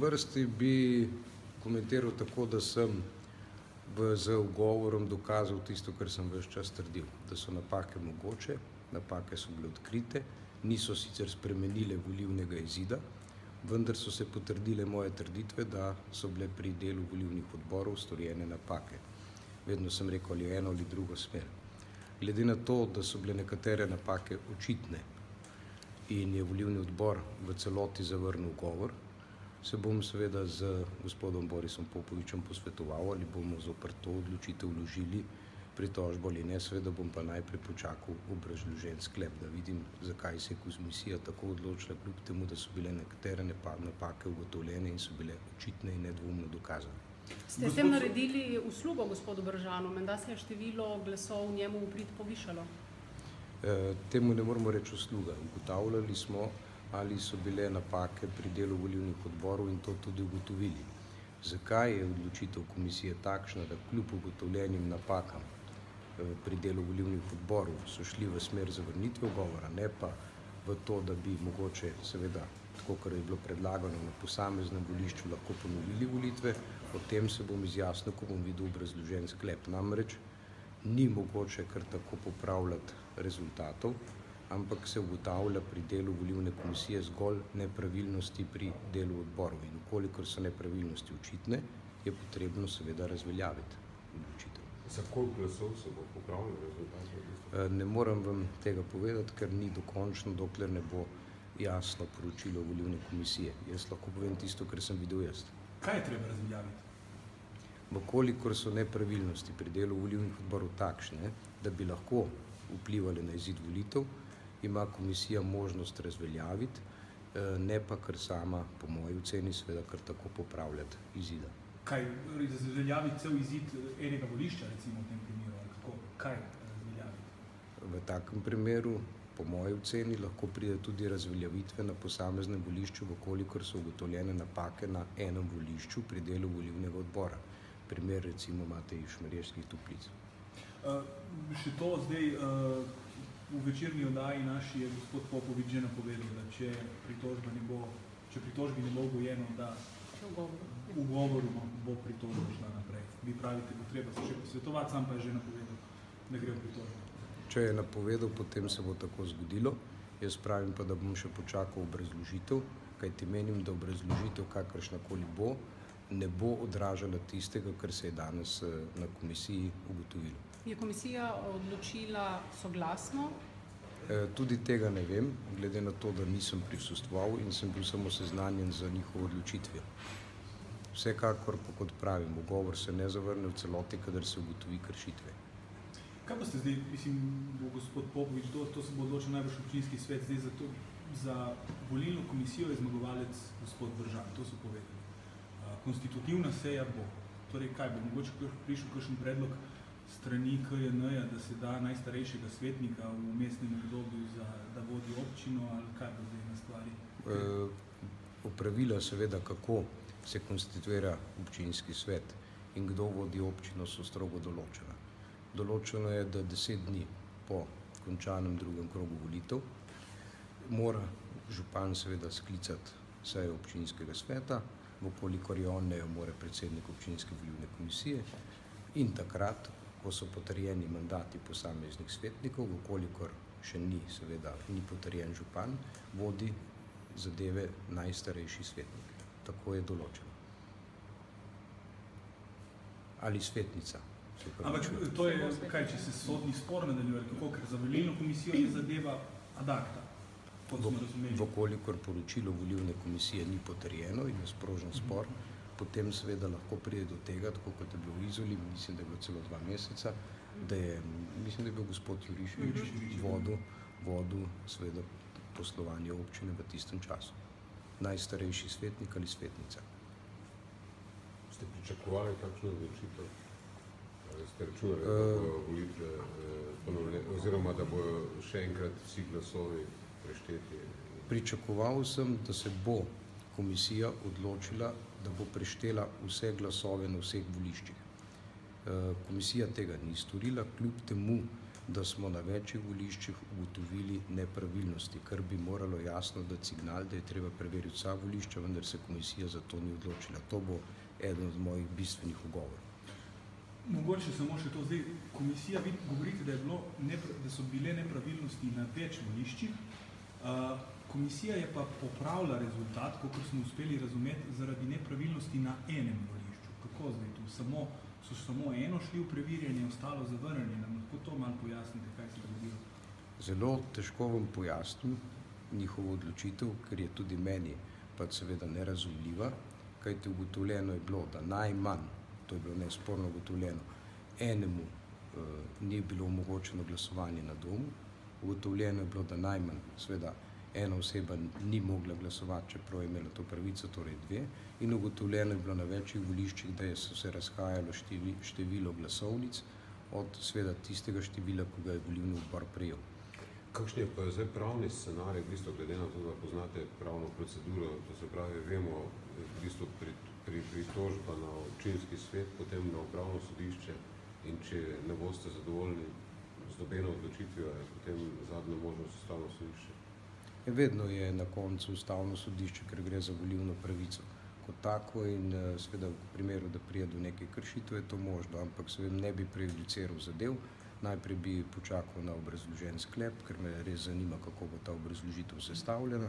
vrsti bi komentiral tako, da sem z ugovorom dokazal tisto, kar sem ves čas trdil, da so napake mogoče, napake so bile odkrite, niso sicer spremenile volilnega izida, vendar so se potrdile moje trditve, da so bile pri delu volilnih odborov storjene napake. Vedno sem rekel ali eno ali drugo smer. Glede na to, da so bile nekatere napake očitne in je volilni odbor v celoti zavrnil ugovor, se bom seveda z gospodom Borisom Popovičem posvetoval, ali bomo zoper to odločitev vložili pritožbo ali ne. Seveda bom pa najprej počakal obrazložen sklep, da vidim, zakaj se je komisija tako odločila, kljub temu, da so bile nekatere napake ugotovljene in so bile očitne in nedvoumno dokazane. Ste s tem naredili uslugo gospodu Brežanu? Menda se je število glasov njemu v prid povišalo? Temu ne moramo reči usluga. Ugotavljali smo, ali so bile napake pri delu volilnih odborov in to tudi ugotovili. Zakaj je odločitev komisije takšna, da kljub ugotovljenim napakam pri delu volilnih odborov so šli v smer zavrnitve ugovora, ne pa v to, da bi mogoče seveda, tako kar je bilo predlagano, na posameznem volišču lahko ponovili volitve, o tem se bom izjasnil, ko bom videl obrazložen sklep. Namreč ni mogoče kar tako popravljati rezultatov, ampak se ugotavlja pri delu volilne komisije zgolj nepravilnosti pri delu odborov. In ukolikor so nepravilnosti očitne, je potrebno seveda razveljaviti odločitev. Za koliko glasov se bo popravljal rezultat? Ne morem vam tega povedati, ker ni dokončno, dokler ne bo jasno poročilo volilne komisije. Jaz lahko povem tisto, kar sem videl jaz. Kaj je treba razveljaviti? Vkolikor so nepravilnosti pri delu volilnih odborov takšne, da bi lahko vplivali na izid volitev, ima komisija možnost razveljaviti, ne pa kar sama, po moji oceni, seveda kar tako popravljati izida. Kaj, razveljaviti cel izid enega volišča, recimo v tem primeru, ali kako? Kaj razveljaviti? V takem primeru, po moji oceni, lahko pride tudi razveljavitve na posameznem volišču, vkolikor so ugotovljene napake na enem volišču pri delu volilnega odbora. Primer recimo imate iz Šmarjeških Toplic. Še to zdaj, v večerni oddaji naši je gospod Popovič že napovedal, da če pritožbi ne bo ugojeno, da v govoru bo pritožba šla naprej. Vi pravite, bo treba se še posvetovati, sam pa je že napovedal, da gre v pritožbo. Če je napovedal, potem se bo tako zgodilo. Jaz pravim pa, da bom še počakal obrazložitev, kajti menim, da obrazložitev, kakršnakoli bo, ne bo odražala tistega, kar se je danes na komisiji ugotovilo. Je komisija odločila soglasno? Tudi tega ne vem, glede na to, da nisem prisostvoval in sem bil samo seznanjen za njihovo odločitvijo. Vsekakor pa, kot pravim, ugovor se ne zavrne v celoti, kadar se ugotovi kršitve. Kaj pa ste zdaj, mislim, bo gospod Popovič, to se bo odločil najbrž občinski svet, zdaj za volilno komisijo je zmagovalec gospod Brežan, to so povedali. Konstitutivna seja bo. Torej, kaj bo? Mogoče prišel kakšen predlog strani KJN-ja, da se da najstarejšega svetnika v mestnem obdobju, da vodi občino, ali kaj bo zdaj na stvari? Opravila seveda, kako se konstituira občinski svet in kdo vodi občino, so strogo določena. Določeno je, da 10 dni po končanem drugem krogu volitev mora župan seveda sklicati sejo občinskega sveta, vkolikor je on, ne jo more predsednik občinske volilne komisije, in takrat, ko so potrjeni mandati posameznih svetnikov, vkolikor še ni potrjen župan, vodi zadeve najstarejši svetnik. Tako je določeno. Ali svetnica. Ampak to je, kaj, če se sodni spor nadaljuje, kako, ker za volilno komisijo je zadeva ad acta, kot smo razumeli. Vkolikor poročilo volilne komisije ni potrjeno in je sprožen spor, potem seveda lahko pride do tega, tako kot je bilo v Izoli, mislim, da je bilo celo 2 meseca, mislim, da je bil gospod Juriševič vodil seveda poslovanje občine v tistem času. Najstarejši svetnik ali svetnica. Ste pričakovali kakšno odločitev? Ste računali, da bojo volitve ponovljene, oziroma da bojo še enkrat vsi glasovi prešteti? Pričakoval sem, da se bo komisija odločila, da bo preštela vse glasove na vseh voliščih. Komisija tega ni storila, kljub temu, da smo na večjih voliščih ugotovili nepravilnosti, kar bi moralo jasno dati signal, da je treba preveriti vsa volišča, vendar se komisija za to ni odločila. To bo eden od mojih bistvenih ugovorov. Mogoče samo še to zdaj. Komisija, vi govorite, da so bile nepravilnosti na več voliščih. Komisija je pa popravila rezultat, kot smo uspeli razumeti, zaradi nepravilnosti na enem volišču. Kako zdaj tu? So samo eno šli v preverjanje, ostalo zavrnjeno. Nam lahko to malo pojasnite, kaj se je zgodilo? Zelo težko vam pojasnim njihovo odločitev, ker je tudi meni pač seveda nerazumljiva, kajti ugotovljeno je bilo, da najmanj, to je bilo nesporno ugotovljeno, enemu ni bilo omogočeno glasovanje na domu, ugotovljeno je bilo, da najmanj seveda ena oseba ni mogla glasovati, čeprav je imela to pravico, torej 2, in ugotovljeno je bilo na večjih voliščih, da so se razhajalo število glasovnic od seveda tistega števila, ko ga je volilni odbor prejel. Kakšen je pa zdaj pravni scenarij, v bistvu glede na to, da poznate pravno proceduro, to se pravi, vemo, v bistvu pritožba na občinski svet, potem na upravno sodišče, in če ne boste zadovoljni z nobeno odločitvijo, je potem zadnja možnost ustavno sodišče. Vedno je na koncu ustavno sodišče, ker gre za volilno pravico kot tako, in seveda v primeru, da prije do neke kršitve, je to možno, ampak seveda ne bi prejudiciral zadev. Najprej bi počakal na obrazložen sklep, ker me res zanima, kako bo ta obrazložitev sestavljena,